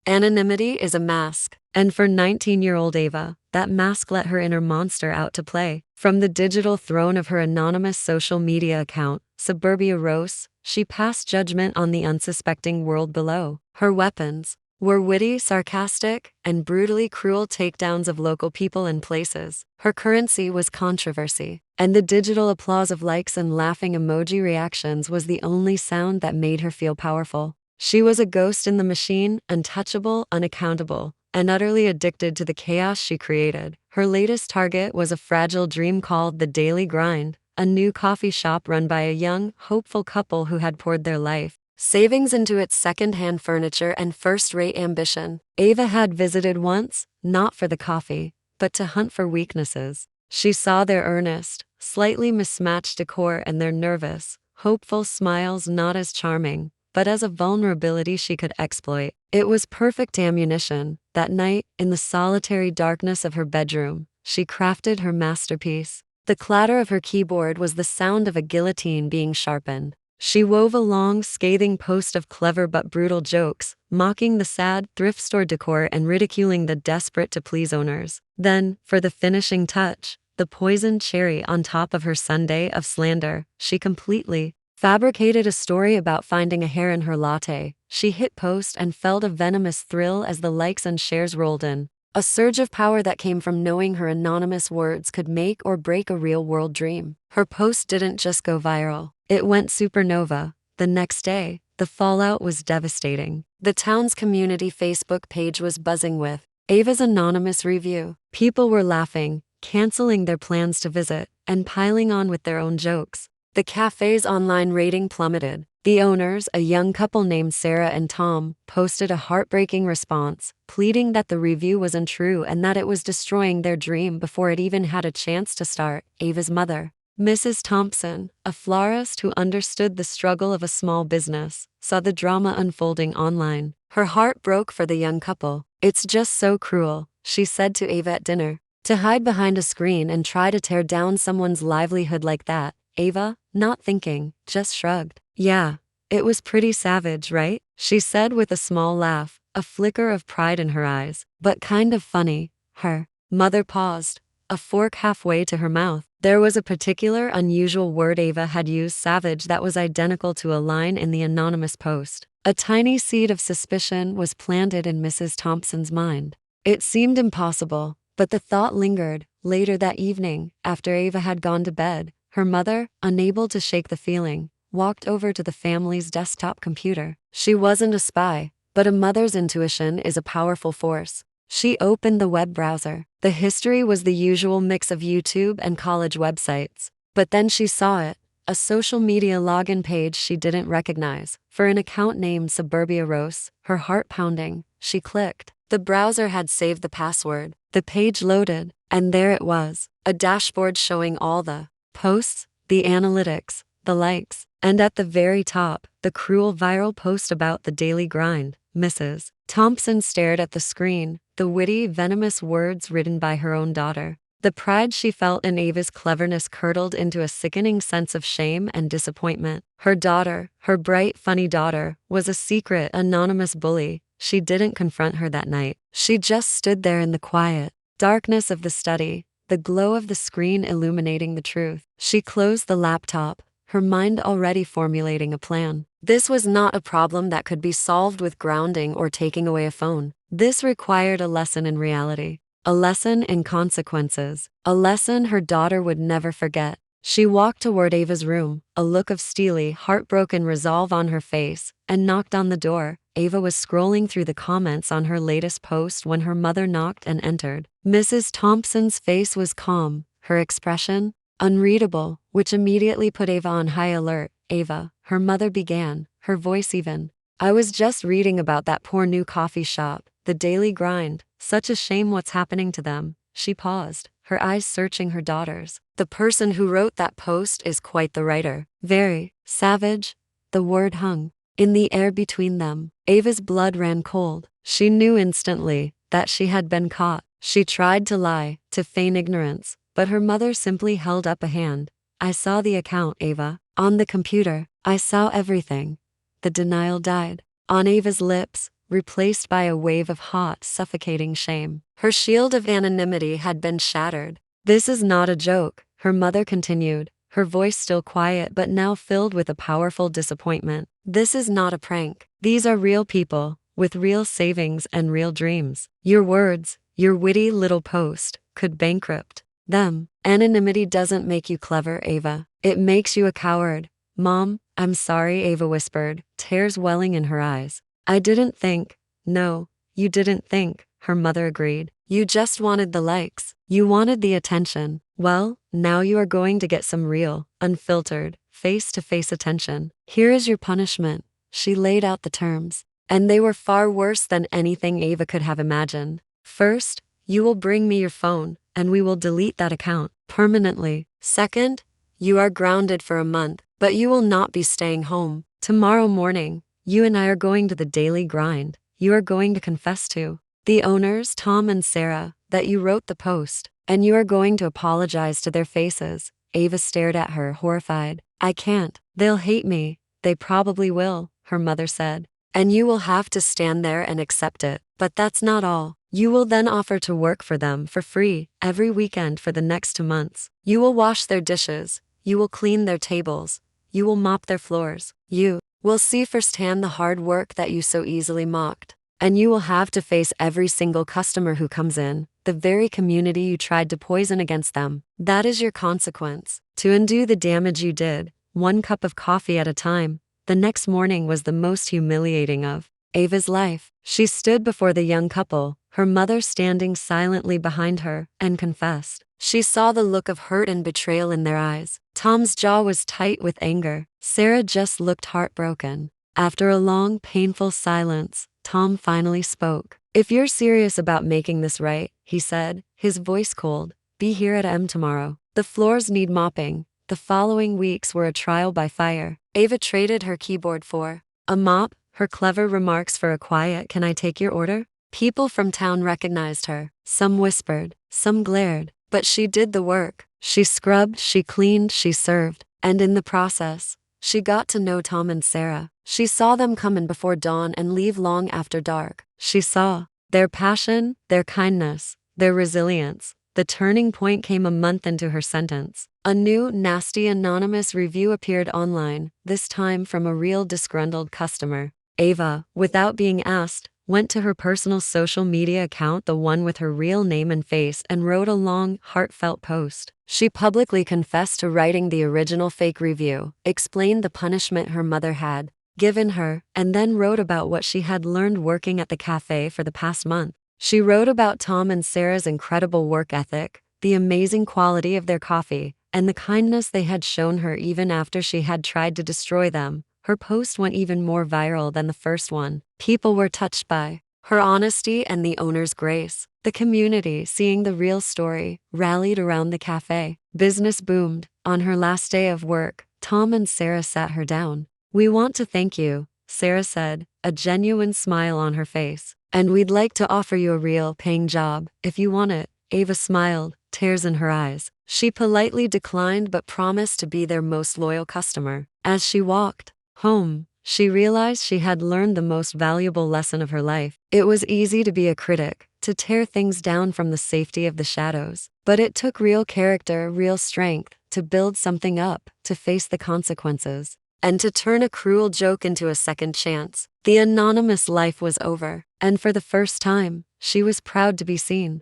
Anonymity is a mask. And for 19-year-old Ava, that mask let her inner monster out to play. From the digital throne of her anonymous social media account, Suburbia Rose, she passed judgment on the unsuspecting world below. Her weapons were witty, sarcastic, and brutally cruel takedowns of local people and places. Her currency was controversy, and the digital applause of likes and laughing emoji reactions was the only sound that made her feel powerful. She was a ghost in the machine, untouchable, unaccountable, and utterly addicted to the chaos she created. Her latest target was a fragile dream called The Daily Grind, a new coffee shop run by a young, hopeful couple who had poured their life savings into its second-hand furniture and first-rate ambition. Ava had visited once, not for the coffee, but to hunt for weaknesses. She saw their earnest, slightly mismatched decor and their nervous, hopeful smiles not as charming, but as a vulnerability she could exploit. It was perfect ammunition. That night, in the solitary darkness of her bedroom, she crafted her masterpiece. The clatter of her keyboard was the sound of a guillotine being sharpened. She wove a long, scathing post of clever but brutal jokes, mocking the sad thrift store decor and ridiculing the desperate-to-please owners. Then, for the finishing touch, the poisoned cherry on top of her sundae of slander, she completely fabricated a story about finding a hair in her latte. She hit post and felt a venomous thrill as the likes and shares rolled in. A surge of power that came from knowing her anonymous words could make or break a real-world dream. Her post didn't just go viral. It went supernova. The next day, the fallout was devastating. The town's community Facebook page was buzzing with Ava's anonymous review. People were laughing, canceling their plans to visit, and piling on with their own jokes. The cafe's online rating plummeted. The owners, a young couple named Sarah and Tom, posted a heartbreaking response, pleading that the review was untrue and that it was destroying their dream before it even had a chance to start. Ava's mother, Mrs. Thompson, a florist who understood the struggle of a small business, saw the drama unfolding online. Her heart broke for the young couple. "It's just so cruel," she said to Ava at dinner. "To hide behind a screen and try to tear down someone's livelihood like that." Ava, not thinking, just shrugged. "Yeah, it was pretty savage, right?" she said with a small laugh, a flicker of pride in her eyes. "But kind of funny." Her mother paused, a fork halfway to her mouth. There was a particular unusual word Ava had used, savage, that was identical to a line in the anonymous post. A tiny seed of suspicion was planted in Mrs. Thompson's mind. It seemed impossible, but the thought lingered. Later that evening, after Ava had gone to bed, her mother, unable to shake the feeling, walked over to the family's desktop computer. She wasn't a spy, but a mother's intuition is a powerful force. She opened the web browser. The history was the usual mix of YouTube and college websites. But then she saw it, a social media login page she didn't recognize, for an account named Suburbia Rose. Her heart pounding, she clicked. The browser had saved the password. The page loaded, and there it was, a dashboard showing all the posts, the analytics, the likes, and at the very top, the cruel viral post about the daily grind. Mrs. Thompson stared at the screen, the witty, venomous words written by her own daughter. The pride she felt in Ava's cleverness curdled into a sickening sense of shame and disappointment. Her daughter, her bright, funny daughter, was a secret, anonymous bully. She didn't confront her that night. She just stood there in the quiet darkness of the study, the glow of the screen illuminating the truth. She closed the laptop, her mind already formulating a plan. This was not a problem that could be solved with grounding or taking away a phone. This required a lesson in reality, a lesson in consequences, a lesson her daughter would never forget. She walked toward Ava's room, a look of steely, heartbroken resolve on her face, and knocked on the door. Ava was scrolling through the comments on her latest post when her mother knocked and entered. Mrs. Thompson's face was calm, her expression unreadable, which immediately put Ava on high alert. "Ava," her mother began, her voice even. "I was just reading about that poor new coffee shop, the Daily Grind. Such a shame what's happening to them." She paused, her eyes searching her daughter's. "The person who wrote that post is quite the writer. Very savage." The word hung in the air between them. Ava's blood ran cold. She knew instantly that she had been caught. She tried to lie, to feign ignorance, but her mother simply held up a hand. "I saw the account, Ava. On the computer. I saw everything." The denial died on Ava's lips, replaced by a wave of hot, suffocating shame. Her shield of anonymity had been shattered. "This is not a joke," her mother continued, her voice still quiet but now filled with a powerful disappointment. "This is not a prank. These are real people, with real savings and real dreams. Your words, your witty little post, could bankrupt them. Anonymity doesn't make you clever, Ava. It makes you a coward." "Mom, I'm sorry," Ava whispered, tears welling in her eyes. "I didn't think." "No, you didn't think," her mother agreed. "You just wanted the likes. You wanted the attention. Well, now you are going to get some real, unfiltered, face-to-face attention. Here is your punishment." She laid out the terms, and they were far worse than anything Ava could have imagined. "First, you will bring me your phone, and we will delete that account permanently. Second, you are grounded for a month, but you will not be staying home. Tomorrow morning, you and I are going to the daily grind. You are going to confess to the owners, Tom and Sarah, that you wrote the post, and you are going to apologize to their faces." Ava stared at her, horrified. "I can't. They'll hate me." "They probably will," her mother said. "And you will have to stand there and accept it. But that's not all. You will then offer to work for them for free every weekend for the next 2 months. You will wash their dishes. You will clean their tables. You will mop their floors. You will see firsthand the hard work that you so easily mocked. And you will have to face every single customer who comes in, the very community you tried to poison against them. That is your consequence. To undo the damage you did, 1 cup of coffee at a time." The next morning was the most humiliating of Ava's life. She stood before the young couple, her mother standing silently behind her, and confessed. She saw the look of hurt and betrayal in their eyes. Tom's jaw was tight with anger. Sarah just looked heartbroken. After a long, painful silence, Tom finally spoke. "If you're serious about making this right," he said, his voice cold, "be here at M tomorrow. The floors need mopping." The following weeks were a trial by fire. Ava traded her keyboard for a mop, her clever remarks for a quiet "Can I take your order?" People from town recognized her. Some whispered, some glared, but she did the work. She scrubbed, she cleaned, she served, and in the process, she got to know Tom and Sarah. She saw them come in before dawn and leave long after dark. She saw their passion, their kindness, their resilience. The turning point came a month into her sentence. A new, nasty anonymous review appeared online, this time from a real disgruntled customer. Ava, without being asked, went to her personal social media account, the one with her real name and face, and wrote a long, heartfelt post. She publicly confessed to writing the original fake review, explained the punishment her mother had given her, and then wrote about what she had learned working at the cafe for the past month. She wrote about Tom and Sarah's incredible work ethic, the amazing quality of their coffee, and the kindness they had shown her even after she had tried to destroy them. Her post went even more viral than the first one. People were touched by her honesty and the owner's grace. The community, seeing the real story, rallied around the cafe. Business boomed. On her last day of work, Tom and Sarah sat her down. "We want to thank you," Sarah said, a genuine smile on her face. "And we'd like to offer you a real, paying job, if you want it." Ava smiled, tears in her eyes. She politely declined but promised to be their most loyal customer. As she walked home, she realized she had learned the most valuable lesson of her life. It was easy to be a critic, to tear things down from the safety of the shadows. But it took real character, real strength, to build something up, to face the consequences, and to turn a cruel joke into a second chance. The anonymous life was over, and for the first time, she was proud to be seen.